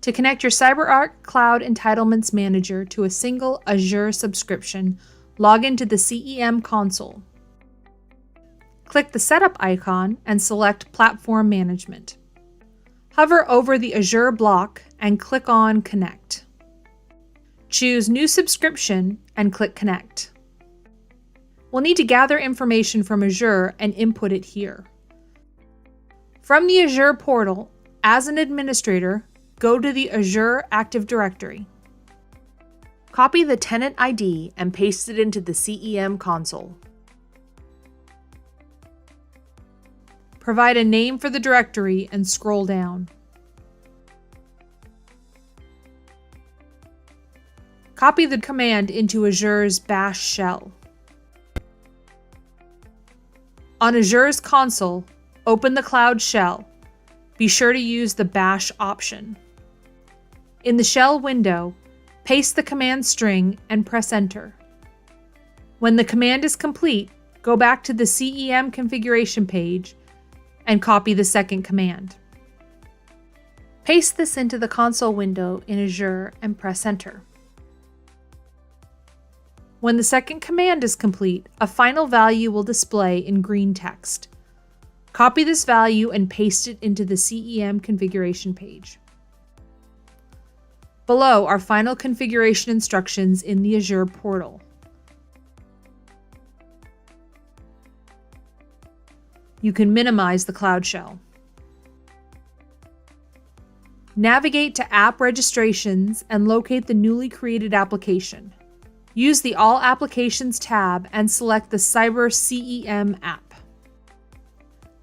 To connect your CyberArk Cloud Entitlements Manager to a single Azure subscription, log into the CEM console. Click the Setup icon and select Platform Management. Hover over the Azure block and click on Connect. Choose New Subscription and click Connect. We'll need to gather information from Azure and input it here. From the Azure portal, as an administrator, go to the Azure Active Directory. Copy the tenant ID and paste it into the CEM console. Provide a name for the directory and scroll down. Copy the command into Azure's bash shell. On Azure's console, open the Cloud shell. Be sure to use the bash option. In the shell window, paste the command string and press Enter. When the command is complete, go back to the CEM configuration page and copy the second command. Paste this into the console window in Azure and press Enter. When the second command is complete, a final value will display in green text. Copy this value and paste it into the CEM configuration page. Below are final configuration instructions in the Azure portal. You can minimize the Cloud shell. Navigate to App Registrations and locate the newly created application. Use the All Applications tab and select the CyberCEM app.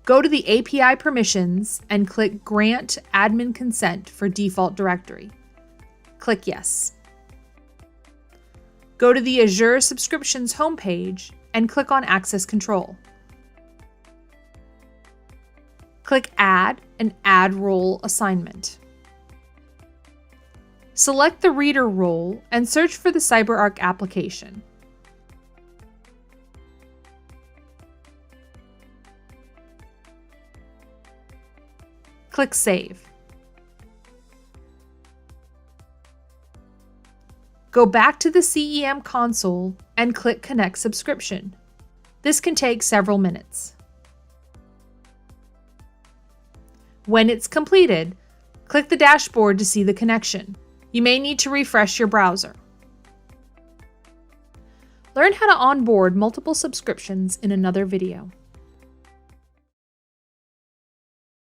Go to the API permissions and click Grant Admin Consent for default directory. Click Yes. Go to the Azure Subscriptions homepage and click on Access Control. Click Add and add role assignment. Select the reader role and search for the CyberArk application. Click Save. Go back to the CEM console and click Connect Subscription. This can take several minutes. When it's completed, click the dashboard to see the connection. You may need to refresh your browser. Learn how to onboard multiple subscriptions in another video.